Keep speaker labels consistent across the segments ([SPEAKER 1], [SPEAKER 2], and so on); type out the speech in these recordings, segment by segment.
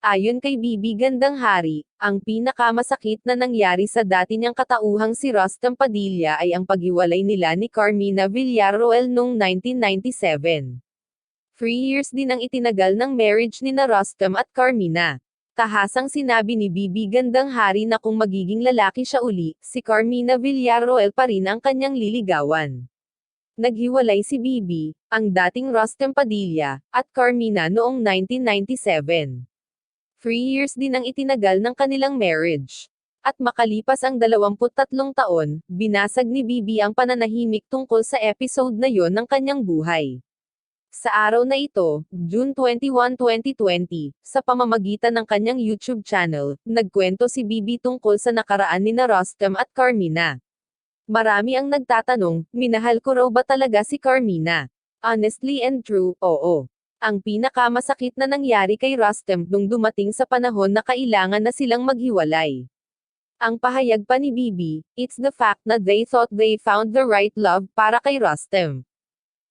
[SPEAKER 1] Ayon kay Bibi Gandang Hari, ang pinakamasakit na nangyari sa dati niyang katauhang si Rustam Padilla ay ang paghiwalay nila ni Carmina Villarroel noong 1997. 3 years din ang itinagal ng marriage ni na Rustam at Carmina. Tahasang sinabi ni Bibi Gandang Hari na kung magiging lalaki siya uli, si Carmina Villarroel pa rin ang kanyang liligawan. Naghiwalay si Bibi, ang dating Rustam Padilla, at Carmina noong 1997. 3 years din ang itinagal ng kanilang marriage. At makalipas ang 23 taon, binasag ni Bibi ang pananahimik tungkol sa episode na yon ng kanyang buhay. Sa araw na ito, June 21, 2020, sa pamamagitan ng kanyang YouTube channel, nagkwento si Bibi tungkol sa nakaraan ni na Rustam at Carmina. Marami ang nagtatanong, minahal ko raw ba talaga si Carmina? Honestly and true, oo. Ang pinakamasakit na nangyari kay Rustam nung dumating sa panahon na kailangan na silang maghiwalay. Ang pahayag pa ni Bibi, it's the fact na they thought they found the right love para kay Rustam.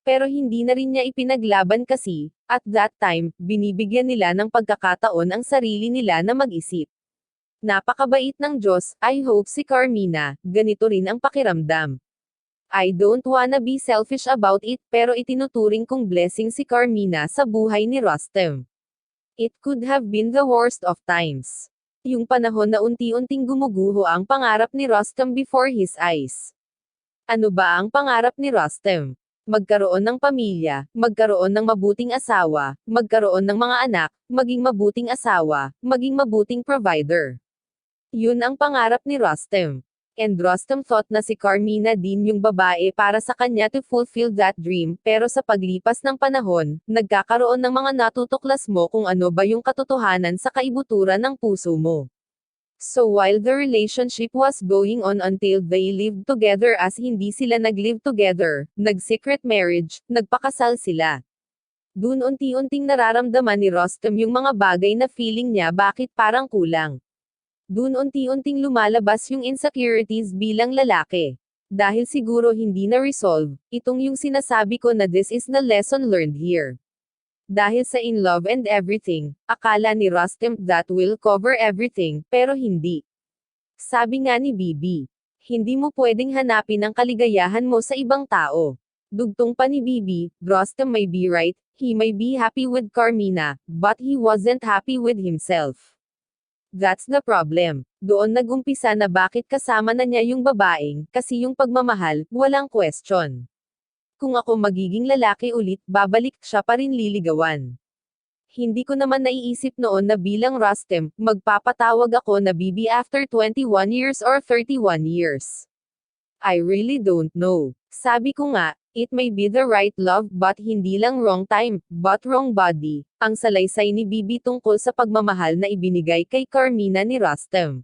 [SPEAKER 1] Pero hindi na rin niya ipinaglaban kasi, at that time, binibigyan nila ng pagkakataon ang sarili nila na mag-isip. Napakabait ng Diyos, I hope si Carmina, ganito rin ang pakiramdam. I don't wanna be selfish about it, pero itinuturing kong blessing si Carmina sa buhay ni Rustam. It could have been the worst of times. Yung panahon na unti-unting gumuguho ang pangarap ni Rustam before his eyes. Ano ba ang pangarap ni Rustam? Magkaroon ng pamilya, magkaroon ng mabuting asawa, magkaroon ng mga anak, maging mabuting asawa, maging mabuting provider. Yun ang pangarap ni Rustam. And Rustam thought na si Carmina din yung babae para sa kanya to fulfill that dream, pero sa paglipas ng panahon, nagkakaroon ng mga natutuklas mo kung ano ba yung katotohanan sa kaibuturan ng puso mo. So while the relationship was going on until they lived together, as hindi sila nag-live together, nag-secret marriage, nagpakasal sila. Dun unti-unting nararamdaman ni Rustam yung mga bagay na feeling niya bakit parang kulang. Dun unti-unting lumalabas yung insecurities bilang lalaki. Dahil siguro hindi na-resolve, itong yung sinasabi ko na this is the lesson learned here. Dahil sa in love and everything, akala ni Rustam that will cover everything, pero hindi. Sabi nga ni Bibi, hindi mo pwedeng hanapin ang kaligayahan mo sa ibang tao. Dugtong pa ni Bibi, Rustam may be right, he may be happy with Carmina, but he wasn't happy with himself. That's the problem. Doon nagumpisa na bakit kasama na niya yung babaeng, kasi yung pagmamahal, walang question. Kung ako magiging lalaki ulit, babalik siya pa rin liligawan. Hindi ko naman naiisip noon na bilang Rustam, magpapatawag ako na Bibi after 21 years or 31 years. I really don't know. Sabi ko nga, it may be the right love but hindi lang wrong time, but wrong body. Ang salaysay ni Bibi tungkol sa pagmamahal na ibinigay kay Carmina ni Rustam.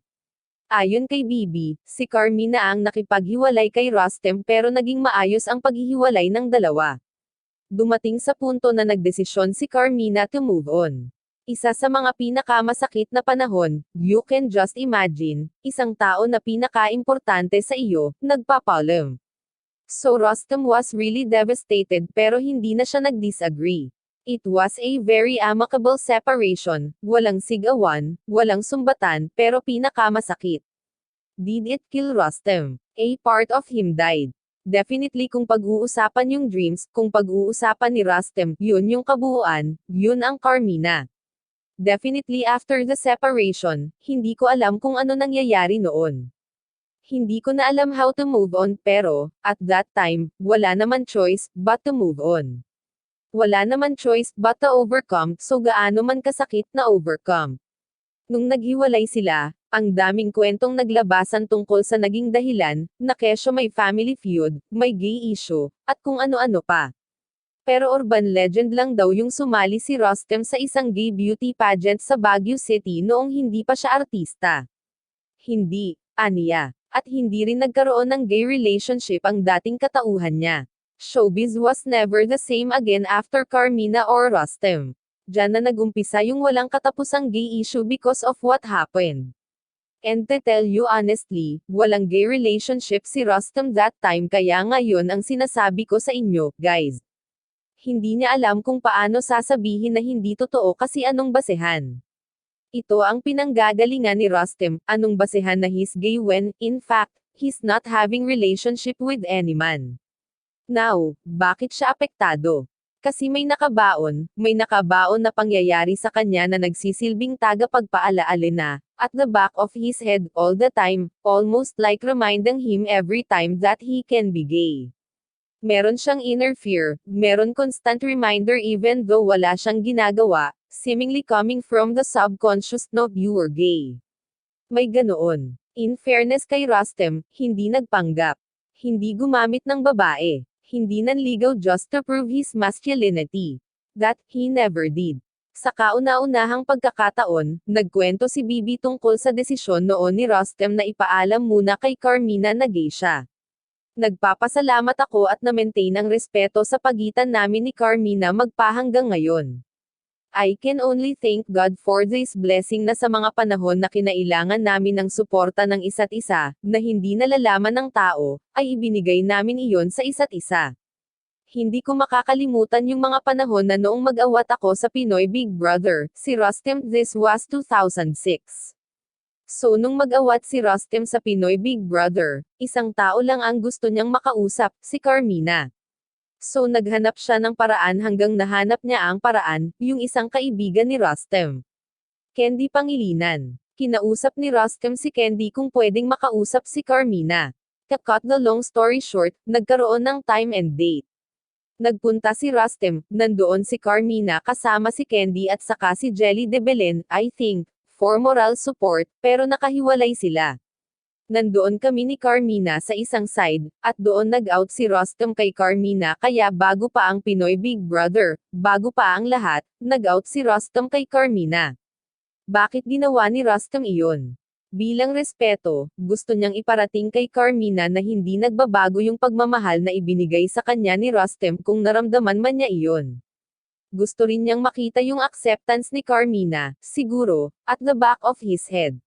[SPEAKER 1] Ayon kay Bibi, si Carmina ang nakipaghiwalay kay Rustam pero naging maayos ang paghihiwalay ng dalawa. Dumating sa punto na nagdesisyon si Carmina to move on. Isa sa mga pinakamasakit na panahon, you can just imagine, isang tao na pinakaimportante sa iyo, nagpapaalam. So Rustam was really devastated pero hindi na siya nag-disagree. It was a very amicable separation, walang sigawan, walang sumbatan, pero pinakamasakit. Did it kill Rustam? A part of him died. Definitely kung pag-uusapan yung dreams, kung pag-uusapan ni Rustam, yun yung kabuuan, yun ang Carmina. Definitely after the separation, hindi ko alam kung ano nangyayari noon. Hindi ko na alam how to move on pero, at that time, wala naman choice, but to move on. Wala naman choice, but to overcome, so gaano man kasakit na overcome. Nung naghiwalay sila, ang daming kwentong naglabasan tungkol sa naging dahilan, na kesyo may family feud, may gay issue, at kung ano-ano pa. Pero urban legend lang daw yung sumali si Rustam sa isang gay beauty pageant sa Baguio City noong hindi pa siya artista. Hindi, aniya. At hindi rin nagkaroon ng gay relationship ang dating katauhan niya. Showbiz was never the same again after Carmina or Rustam. Diyan na nagumpisa yung walang katapusang gay issue because of what happened. And to tell you honestly, walang gay relationship si Rustam that time kaya ngayon ang sinasabi ko sa inyo, guys. Hindi niya alam kung paano sasabihin na hindi totoo kasi anong basehan. Ito ang pinanggagalingan ni Rustem, anong basehan na he's gay when, in fact, he's not having relationship with any man. Now, bakit siya apektado? Kasi may nakabaon na pangyayari sa kanya na nagsisilbing tagapagpaalaala na, at the back of his head, all the time, almost like reminding him every time that he can be gay. Meron siyang inner fear, meron constant reminder even though wala siyang ginagawa, seemingly coming from the subconscious no you are gay. May ganoon. In fairness kay Rustem, hindi nagpanggap. Hindi gumamit ng babae. Hindi nanligaw just to prove his masculinity. That, he never did. Sa kauna-unahang pagkakataon, nagkwento si Bibi tungkol sa desisyon noon ni Rustem na ipaalam muna kay Carmina na gay siya. Nagpapasalamat ako at na-maintain ang respeto sa pagitan namin ni Carmina magpahanggang ngayon. I can only thank God for this blessing na sa mga panahon na kinailangan namin ng suporta ng isa't isa, na hindi nalalaman ng tao, ay ibinigay namin iyon sa isa't isa. Hindi ko makakalimutan yung mga panahon na noong mag-awat ako sa Pinoy Big Brother, si Rustem, this was 2006. So nung mag-awat si Rustem sa Pinoy Big Brother, isang tao lang ang gusto niyang makausap, si Carmina. So naghanap siya ng paraan hanggang nahanap niya ang paraan, yung isang kaibigan ni Rustem. Candy Pangilinan. Kinausap ni Rustem si Candy kung pwedeng makausap si Carmina. To cut the long story short, nagkaroon ng time and date. Nagpunta si Rustem, nandoon si Carmina kasama si Candy at saka si Jelly de Belen, I think, for moral support, pero nakahiwalay sila. Nandoon kami ni Carmina sa isang side, at doon nag-out si Rustem kay Carmina kaya bago pa ang Pinoy Big Brother, bago pa ang lahat, nag-out si Rustem kay Carmina. Bakit ginawa ni Rustem iyon? Bilang respeto, gusto niyang iparating kay Carmina na hindi nagbabago yung pagmamahal na ibinigay sa kanya ni Rustem kung naramdaman man niya iyon. Gusto rin niyang makita yung acceptance ni Carmina, siguro, at the back of his head.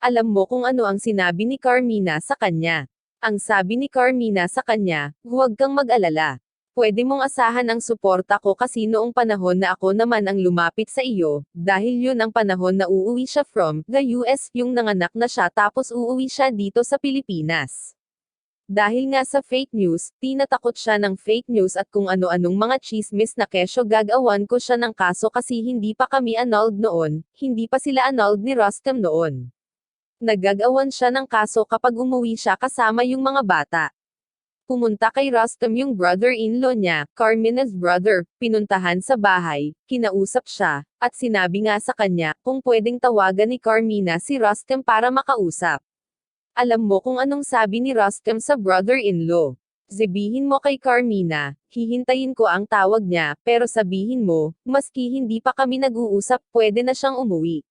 [SPEAKER 1] Alam mo kung ano ang sinabi ni Carmina sa kanya. Ang sabi ni Carmina sa kanya, huwag kang mag-alala. Pwede mong asahan ang suporta ko kasi noong panahon na ako naman ang lumapit sa iyo, dahil yun ang panahon na uuwi siya from the US, yung nanganak na siya tapos uuwi siya dito sa Pilipinas. Dahil nga sa fake news, tinatakot siya ng fake news at kung ano-anong mga chismis na kesyo gagawan ko siya ng kaso kasi hindi pa kami annulled noon, hindi pa sila annulled ni Rustem noon. Nagagawan siya ng kaso kapag umuwi siya kasama yung mga bata. Pumunta kay Rustem yung brother-in-law niya, Carmina's brother, pinuntahan sa bahay, kinausap siya, at sinabi nga sa kanya, kung pwedeng tawagan ni Carmina si Rustem para makausap. Alam mo kung anong sabi ni Rustem sa brother-in-law. Sabihin mo kay Carmina, hihintayin ko ang tawag niya, pero sabihin mo, maski hindi pa kami nag-uusap, pwede na siyang umuwi.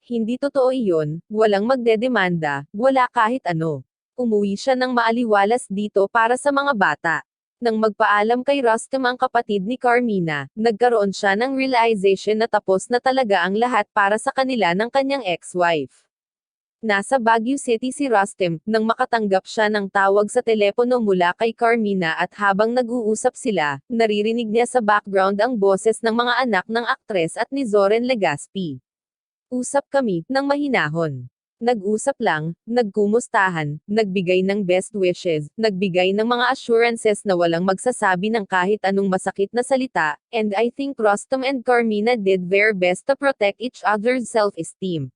[SPEAKER 1] Hindi totoo iyon, walang magdedemanda, wala kahit ano. Umuwi siya ng maaliwalas dito para sa mga bata. Nang magpaalam kay Rustem ang kapatid ni Carmina, nagkaroon siya ng realization na tapos na talaga ang lahat para sa kanila ng kanyang ex-wife. Nasa Baguio City si Rustem, nang makatanggap siya ng tawag sa telepono mula kay Carmina at habang nag-uusap sila, naririnig niya sa background ang boses ng mga anak ng aktres at ni Zoren Legaspi. Usap kami, ng mahinahon. Nag-usap lang, nagkumustahan, nagbigay ng best wishes, nagbigay ng mga assurances na walang magsasabi ng kahit anong masakit na salita, and I think Rustem and Carmina did their best to protect each other's self-esteem.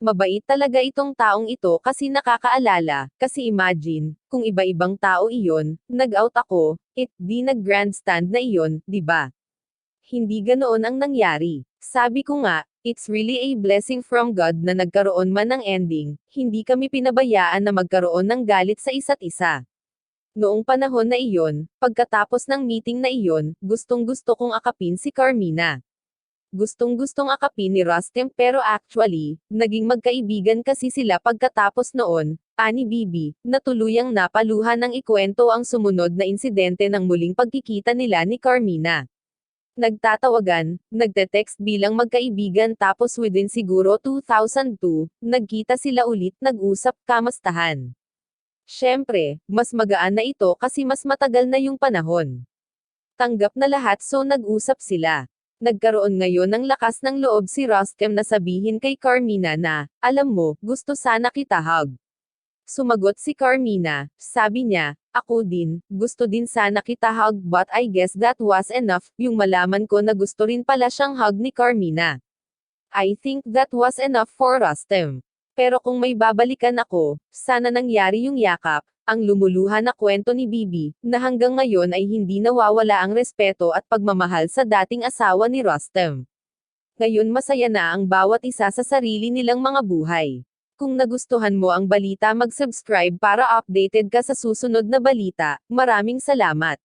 [SPEAKER 1] Mabait talaga itong taong ito kasi nakakaalala, kasi imagine, kung iba-ibang tao iyon, nag-out ako, di nag-grandstand na iyon, di ba? Hindi ganoon ang nangyari. Sabi ko nga, it's really a blessing from God na nagkaroon man ng ending, hindi kami pinabayaan na magkaroon ng galit sa isa't isa. Noong panahon na iyon, pagkatapos ng meeting na iyon, gustong-gusto kong akapin si Carmina. Gustong-gustong akapin ni Rustem pero actually, naging magkaibigan kasi sila pagkatapos noon, ani Bibi, na tuluyang napaluhan ng ikwento ang sumunod na insidente ng muling pagkikita nila ni Carmina. Nagtatawagan, nagte-text bilang magkaibigan tapos within siguro 2002, nagkita sila ulit, nag-usap, kamustahan. Syempre, mas magaan na ito kasi mas matagal na yung panahon. Tanggap na lahat so nag-usap sila. Nagkaroon ngayon ng lakas ng loob si Rostam na sabihin kay Carmina na, alam mo, gusto sana kita hug. Sumagot si Carmina, sabi niya, ako din, gusto din sana kita hug but I guess that was enough, yung malaman ko na gusto rin pala siyang hug ni Carmina. I think that was enough for Rostam. Pero kung may babalikan ako, sana nangyari yung yakap, ang lumuluha na kwento ni Bibi, na hanggang ngayon ay hindi nawawala ang respeto at pagmamahal sa dating asawa ni Rostam. Ngayon masaya na ang bawat isa sa sarili nilang mga buhay. Kung nagustuhan mo ang balita mag-subscribe para updated ka sa susunod na balita. Maraming salamat.